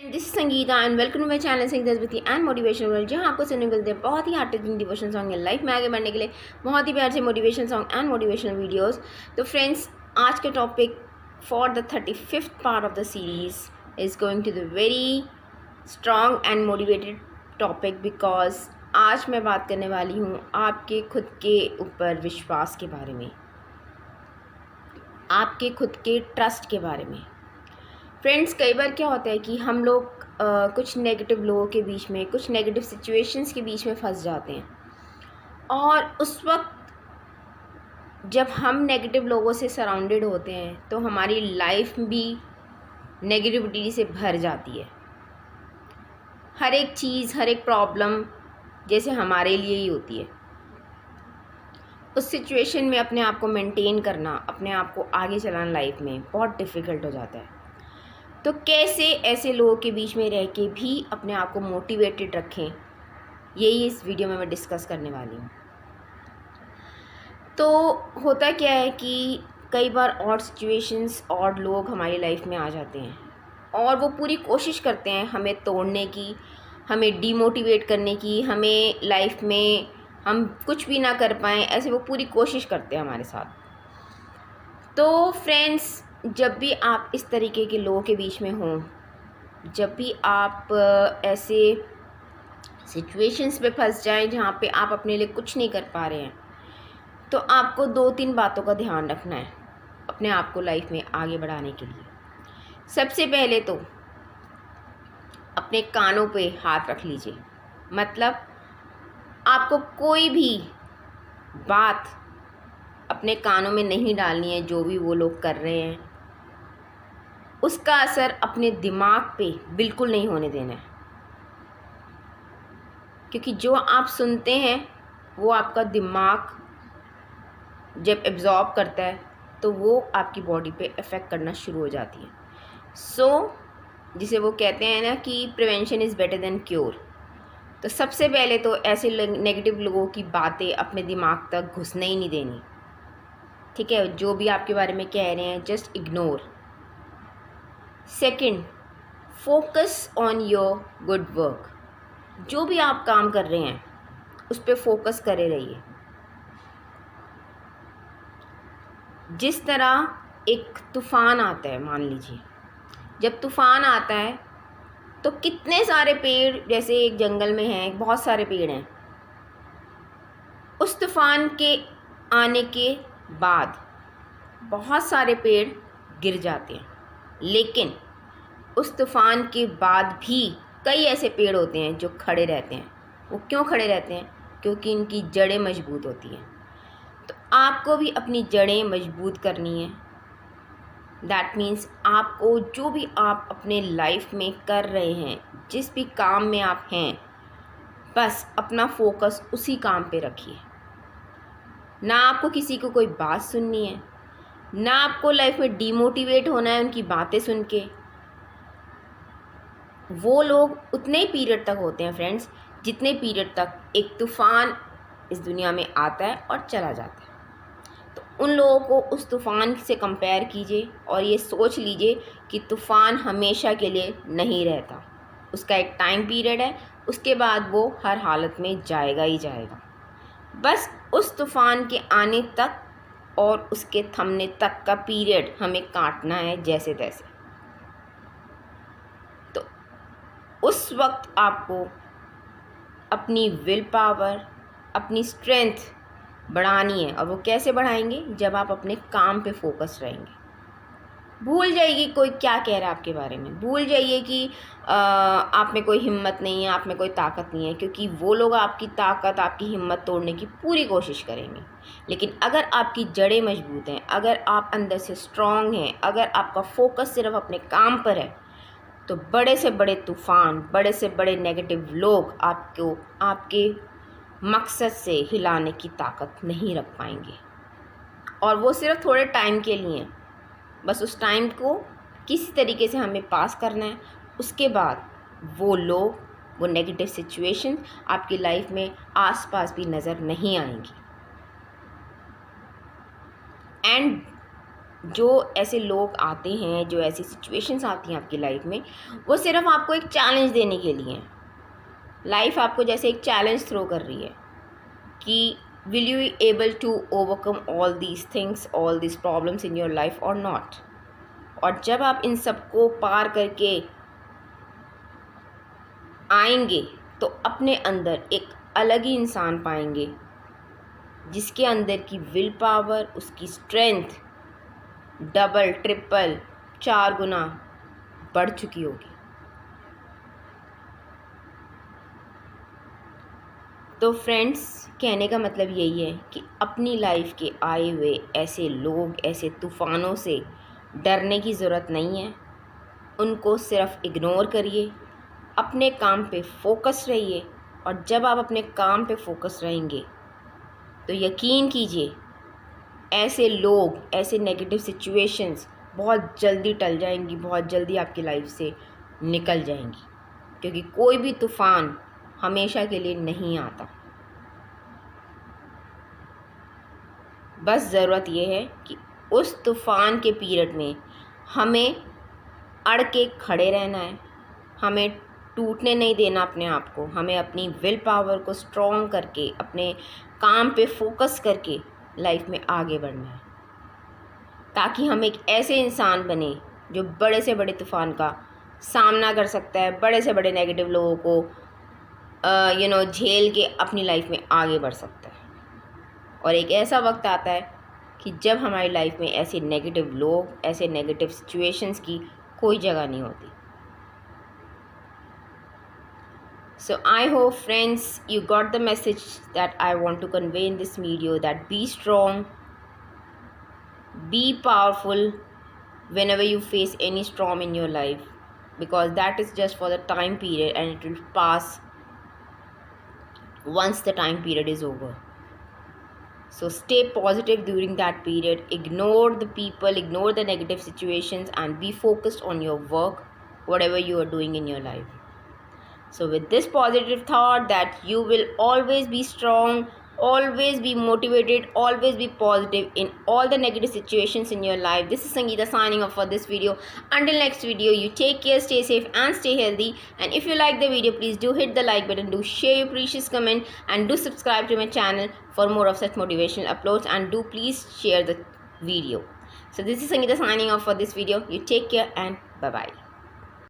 This is Sangeeta and welcome to my channel Sangeeta विथी and motivation world, जहाँ आपको सुनने मिलते हैं बहुत ही हार्ट टचिंग डिवोशन सॉन्ग या लाइफ में आगे बढ़ने के लिए बहुत ही प्यार से motivation song and motivational videos. तो फ्रेंड्स, आज के topic for the 35th part of the series is going to the very strong and motivated topic, because आज मैं बात करने वाली हूँ आपके खुद के ऊपर विश्वास के बारे में, आपके खुद के ट्रस्ट के बारे में। फ्रेंड्स, कई बार क्या होता है कि हम लोग कुछ नेगेटिव लोगों के बीच में, कुछ नेगेटिव सिचुएशंस के बीच में फंस जाते हैं, और उस वक्त जब हम नेगेटिव लोगों से सराउंडेड होते हैं तो हमारी लाइफ भी नेगेटिविटी से भर जाती है। हर एक चीज़, हर एक प्रॉब्लम जैसे हमारे लिए ही होती है। उस सिचुएशन में अपने आप को मेंटेन करना, अपने आप को आगे चलाना लाइफ में बहुत डिफ़िकल्ट हो जाता है। तो कैसे ऐसे लोगों के बीच में रह के भी अपने आप को मोटिवेटेड रखें, यही इस वीडियो में मैं डिस्कस करने वाली हूँ। तो होता क्या है कि कई बार और सिचुएशंस और लोग हमारी लाइफ में आ जाते हैं और वो पूरी कोशिश करते हैं हमें तोड़ने की, हमें डीमोटिवेट करने की, हमें लाइफ में हम कुछ भी ना कर पाएँ, ऐसे वो पूरी कोशिश करते हैं हमारे साथ। तो फ्रेंड्स, जब भी आप इस तरीके के लोगों के बीच में हों, जब भी आप ऐसे सिचुएशंस पे फंस जाएं जहाँ पे आप अपने लिए कुछ नहीं कर पा रहे हैं, तो आपको 2-3 बातों का ध्यान रखना है अपने आप को लाइफ में आगे बढ़ाने के लिए। सबसे पहले तो अपने कानों पे हाथ रख लीजिए। मतलब आपको कोई भी बात अपने कानों में नहीं डालनी है। जो भी वो लोग कर रहे हैं उसका असर अपने दिमाग पे बिल्कुल नहीं होने देना है, क्योंकि जो आप सुनते हैं वो आपका दिमाग जब एब्जॉर्ब करता है तो वो आपकी बॉडी पे इफ़ेक्ट करना शुरू हो जाती है। जिसे वो कहते हैं ना कि prevention is better than cure. तो सबसे पहले तो ऐसे नेगेटिव लोगों की बातें अपने दिमाग तक घुसने ही नहीं देनी, ठीक है। जो भी आपके बारे में कह रहे हैं just ignore. Second, focus on your good work. जो भी आप काम कर रहे हैं उस पर फोकस करे रहिए। जिस तरह एक तूफ़ान आता है, मान लीजिए जब तूफ़ान आता है तो कितने सारे पेड़, जैसे एक जंगल में हैं बहुत सारे पेड़ हैं, उस तूफ़ान के आने के बाद बहुत सारे पेड़ गिर जाते हैं, लेकिन उस तूफ़ान के बाद भी कई ऐसे पेड़ होते हैं जो खड़े रहते हैं। वो क्यों खड़े रहते हैं? क्योंकि इनकी जड़ें मजबूत होती हैं। तो आपको भी अपनी जड़ें मजबूत करनी है। दैट मीन्स आपको जो भी आप अपने लाइफ में कर रहे हैं, जिस भी काम में आप हैं, बस अपना फोकस उसी काम पे रखिए। ना आपको किसी को कोई बात सुननी है, ना आपको लाइफ में डीमोटिवेट होना है उनकी बातें सुन के। वो लोग उतने पीरियड तक होते हैं फ्रेंड्स, जितने पीरियड तक एक तूफ़ान इस दुनिया में आता है और चला जाता है। तो उन लोगों को उस तूफ़ान से कंपेयर कीजिए और ये सोच लीजिए कि तूफ़ान हमेशा के लिए नहीं रहता, उसका एक टाइम पीरियड है, उसके बाद वो हर हालत में जाएगा ही जाएगा। बस उस तूफ़ान के आने तक और उसके थमने तक का पीरियड हमें काटना है जैसे तैसे। तो उस वक्त आपको अपनी विल पावर, अपनी स्ट्रेंथ बढ़ानी है। और वो कैसे बढ़ाएंगे? जब आप अपने काम पे फोकस रहेंगे। भूल जाइए कोई क्या कह रहा है आपके बारे में, भूल जाइए कि आप में कोई हिम्मत नहीं है, आप में कोई ताकत नहीं है, क्योंकि वो लोग आपकी ताकत, आपकी हिम्मत तोड़ने की पूरी कोशिश करेंगे। लेकिन अगर आपकी जड़ें मजबूत हैं, अगर आप अंदर से स्ट्रॉन्ग हैं, अगर आपका फोकस सिर्फ अपने काम पर है, तो बड़े से बड़े तूफ़ान, बड़े से बड़े नेगेटिव लोग आपको आपके मकसद से हिलाने की ताकत नहीं रख पाएंगे। और वो सिर्फ थोड़े टाइम के लिए हैं। बस उस टाइम को किसी तरीके से हमें पास करना है। उसके बाद वो लोग, वो नेगेटिव सिचुएशन आपकी लाइफ में आसपास भी नज़र नहीं आएंगी। एंड जो ऐसे लोग आते हैं, जो ऐसी सिचुएशंस आती हैं आपकी लाइफ में, वो सिर्फ आपको एक चैलेंज देने के लिए हैं। लाइफ आपको जैसे एक चैलेंज थ्रो कर रही है कि will you able to overcome all these things, all these problems in your life और नॉट। और जब आप इन सबको पार करके आएंगे तो अपने अंदर एक अलग ही इंसान पाएंगे, जिसके अंदर की विल पावर, उसकी स्ट्रेंथ डबल ट्रिपल 4 गुना बढ़ चुकी होगी। तो फ्रेंड्स, कहने का मतलब यही है कि अपनी लाइफ के आए हुए ऐसे लोग, ऐसे तूफ़ानों से डरने की ज़रूरत नहीं है। उनको सिर्फ इग्नोर करिए, अपने काम पे फोकस रहिए। और जब आप अपने काम पे फोकस रहेंगे तो यकीन कीजिए ऐसे लोग, ऐसे नेगेटिव सिचुएशंस बहुत जल्दी टल जाएंगी, बहुत जल्दी आपकी लाइफ से निकल जाएंगी। क्योंकि कोई भी तूफ़ान हमेशा के लिए नहीं आता। बस ज़रूरत यह है कि उस तूफ़ान के पीरियड में हमें अड़ के खड़े रहना है, हमें टूटने नहीं देना अपने आप को, हमें अपनी विल पावर को स्ट्रॉन्ग करके, अपने काम पे फोकस करके लाइफ में आगे बढ़ना है, ताकि हम एक ऐसे इंसान बने जो बड़े से बड़े तूफ़ान का सामना कर सकता है, बड़े से बड़े नेगेटिव लोगों को झेल के अपनी लाइफ में आगे बढ़ सकता है। और एक ऐसा वक्त आता है कि जब हमारी लाइफ में ऐसे नेगेटिव लोग, ऐसे नेगेटिव सिचुएशंस की कोई जगह नहीं होती। So I hope friends you got the message that I want to convey in this video, that be strong, be powerful whenever you face any storm in your life, because that is just for the time period and it will pass once the time period is over. So stay positive during that period, ignore the people, ignore the negative situations, and be focused on your work, whatever you are doing in your life. So with this positive thought that you will always be strong, always be motivated, always be positive in all the negative situations in your life, this is Sangeeta signing off for this video. Until next video, you take care, stay safe and stay healthy. And if you like the video, please do hit the like button, do share your precious comment, and do subscribe to my channel for more of such motivational uploads, and do please share the video. So this is Sangeeta signing off for this video. You take care and bye bye.